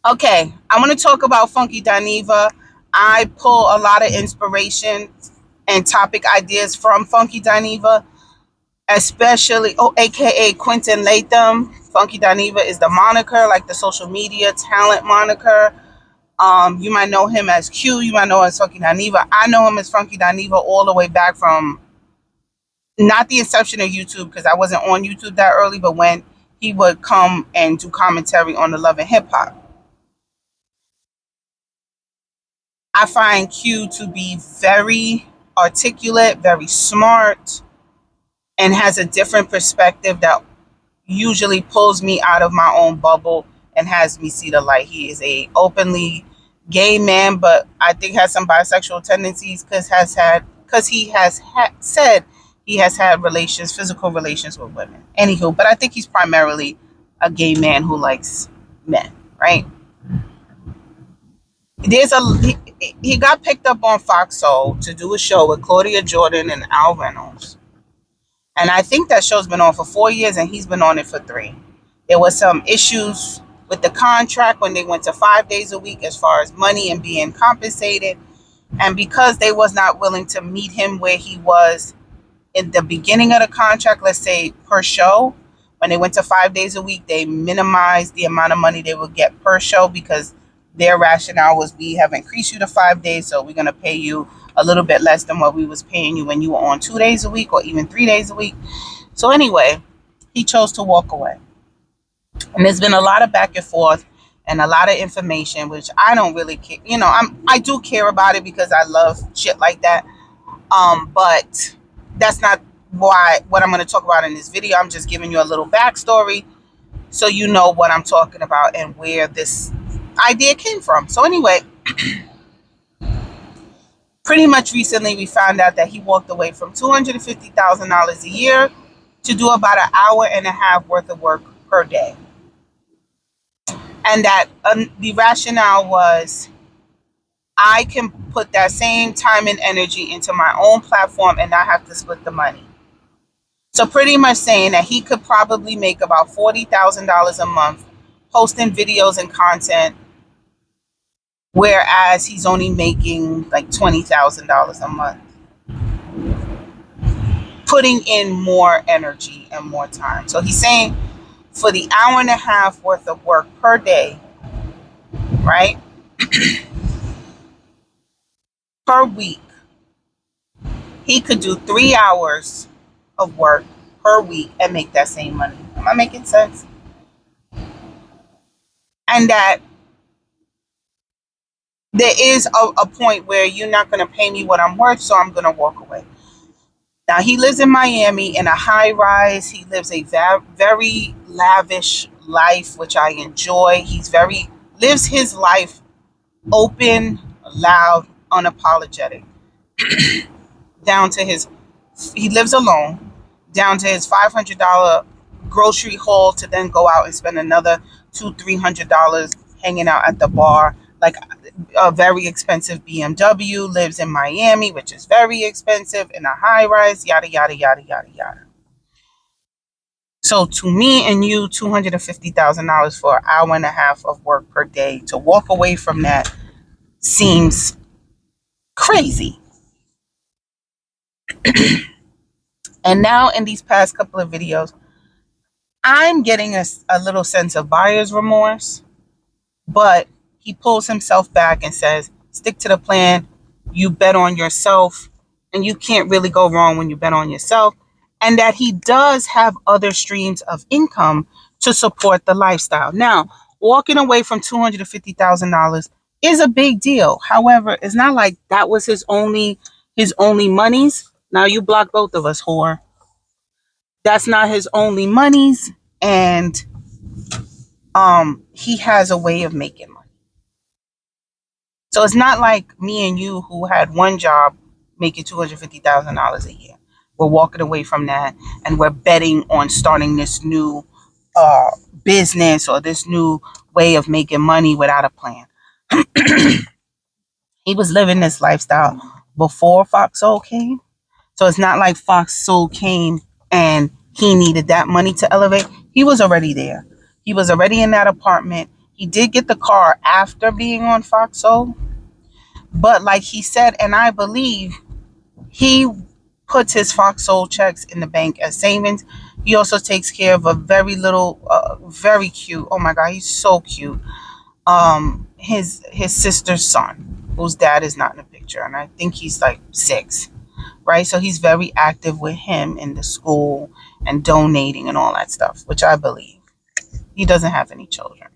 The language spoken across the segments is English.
Okay, I want to talk about Funky Dineva. I pull a lot of inspiration and topic ideas from Funky Dineva, especially, aka Quentin Latham. Funky Dineva is the moniker, like the social media talent moniker. You might know him as Q, you might know him as Funky Dineva. I know him as Funky Dineva all the way back from not the inception of YouTube, because I wasn't on YouTube that early, but when he would come and do commentary on the Love and Hip Hop. I find Q to be very articulate, very smart, and has a different perspective that usually pulls me out of my own bubble and has me see the light. He is a openly gay man, but I think has some bisexual tendencies because he has said he has had physical relations with women. Anywho, but I think he's primarily a gay man who likes men, right? He got picked up on Fox Soul to do a show with Claudia Jordan and Al Reynolds. And I think that show's been on for 4 years and he's been on it for 3. There was some issues with the contract when they went to 5 days a week as far as money and being compensated. And because they was not willing to meet him where he was in the beginning of the contract, let's say per show, when they went to 5 days a week, they minimized the amount of money they would get per show because their rationale was, we have increased you to 5 days, so we're going to pay you a little bit less than what we was paying you when you were on 2 days a week or even 3 days a week. So anyway, he chose to walk away. And there's been a lot of back and forth and a lot of information, which I don't really care. I do care about it because I love shit like that. But that's not what I'm going to talk about in this video. I'm just giving you a little backstory so you know what I'm talking about and where this idea came from. So anyway, pretty much recently we found out that he walked away from $250,000 a year to do about an hour and a half worth of work per day. And that the rationale was, I can put that same time and energy into my own platform and not have to split the money. So pretty much saying that he could probably make about $40,000 a month posting videos and content, whereas he's only making like $20,000 a month, putting in more energy and more time. So he's saying for the hour and a half worth of work per day, right, per week, he could do 3 hours of work per week and make that same money. Am I making sense? And that there is a point where you're not going to pay me what I'm worth, so I'm going to walk away. Now, he lives in Miami in a high rise. He lives a very lavish life, which I enjoy. Lives his life open, loud, unapologetic. He lives alone, down to his $500 grocery haul to then go out and spend another $200-300 hanging out at the bar, like a very expensive BMW, lives in Miami, which is very expensive, in a high rise, yada, yada, yada, yada, yada. So to me and you, $250,000 for an hour and a half of work per day, to walk away from that seems crazy. And now in these past couple of videos, I'm getting a little sense of buyer's remorse, but he pulls himself back and says, stick to the plan. You bet on yourself, and you can't really go wrong when you bet on yourself. And that he does have other streams of income to support the lifestyle. Now, walking away from $250,000 is a big deal. However, it's not like that was his only monies. Now you block both of us, whore. That's not his only monies, and he has a way of making money. So it's not like me and you who had one job making $250,000 a year. We're walking away from that and we're betting on starting this new business or this new way of making money without a plan. He was living this lifestyle before Fox Soul came. So it's not like Fox Soul came and he needed that money to elevate. He was already there. He was already in that apartment. He did get the car after being on Foxhole, but like he said, and I believe he puts his Foxhole checks in the bank as savings. He also takes care of a very little, very cute. Oh my God, he's so cute. His sister's son, whose dad is not in the picture, and I think he's like 6, right? So he's very active with him in the school and donating and all that stuff, which I believe. He doesn't have any children.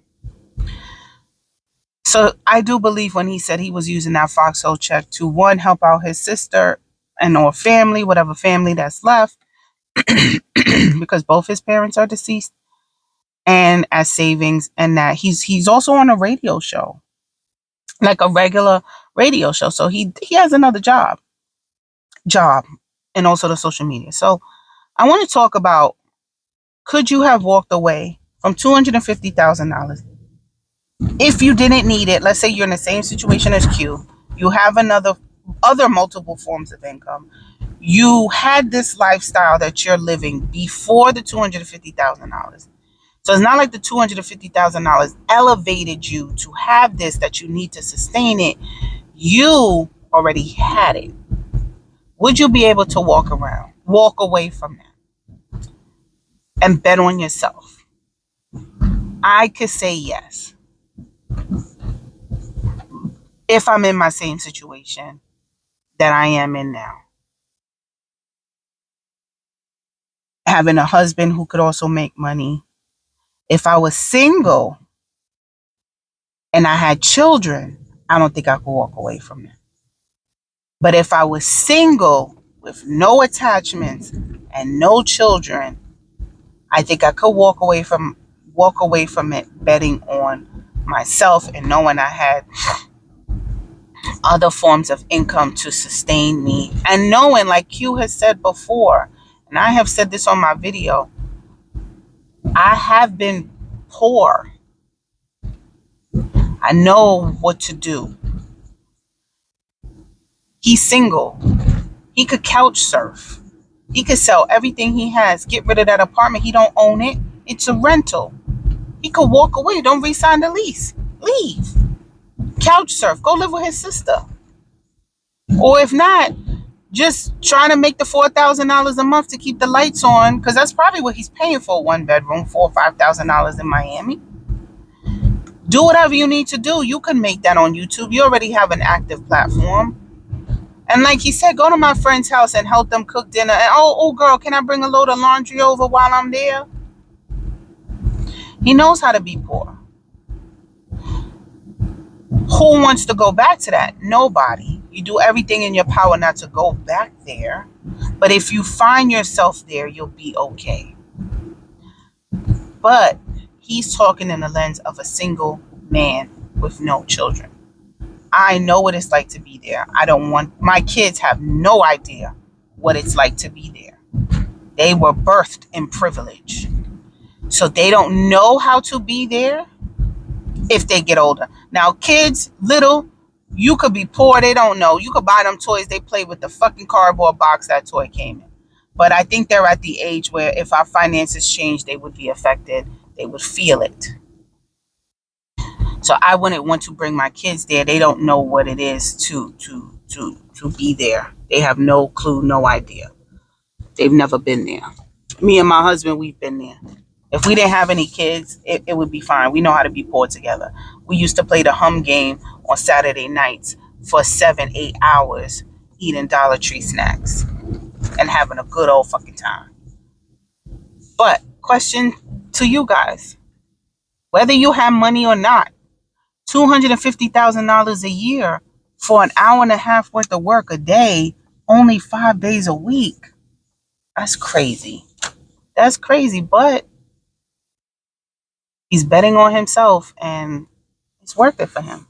So I do believe when he said he was using that Foxhole check to, one, help out his sister and or family, whatever family that's left, because both his parents are deceased, and as savings, and that he's also on a radio show, like a regular radio show. So he has another job, and also the social media. So I want to talk about, could you have walked away from $250,000 if you didn't need it? Let's say you're in the same situation as Q. You have other multiple forms of income. You had this lifestyle that you're living before the $250,000. So it's not like the $250,000 elevated you to have this, that you need to sustain it. You already had it. Would you be able to walk away from that and bet on yourself? I could say yes. If I'm in my same situation that I am in now. Having a husband who could also make money. If I was single and I had children, I don't think I could walk away from that. But if I was single with no attachments and no children, I think I could walk away from it, betting on myself and knowing I had other forms of income to sustain me, and knowing, like Q has said before, and I have said this on my video, I have been poor. I know what to do. He's single. He could couch surf. He could sell everything he has, get rid of that apartment. He don't own it. It's a rental. He could walk away. Don't re-sign the lease. Leave. Couch surf. Go live with his sister. Or if not, just trying to make the $4,000 a month to keep the lights on, because that's probably what he's paying for a 1-bedroom, $4,000 or $5,000 in Miami. Do whatever you need to do. You can make that on YouTube. You already have an active platform. And like he said, go to my friend's house and help them cook dinner. And oh girl, can I bring a load of laundry over while I'm there? He knows how to be poor. Who wants to go back to that? Nobody. You do everything in your power not to go back there. But if you find yourself there, you'll be okay. But he's talking in the lens of a single man with no children. I know what it's like to be there. My kids have no idea what it's like to be there. They were birthed in privilege. So they don't know how to be there if they get older. Now, kids, little, you could be poor. They don't know. You could buy them toys. They play with the fucking cardboard box that toy came in. But I think they're at the age where if our finances change, they would be affected. They would feel it. So I wouldn't want to bring my kids there. They don't know what it is to be there. They have no clue, no idea. They've never been there. Me and my husband, we've been there. If we didn't have any kids, it would be fine. We know how to be poor together. We used to play the hum game on Saturday nights for 7-8 hours, eating Dollar Tree snacks and having a good old fucking time. But question to you guys, whether you have money or not, $250,000 a year for an hour and a half worth of work a day, only 5 days a week. That's crazy. That's crazy, but he's betting on himself and it's worth it for him.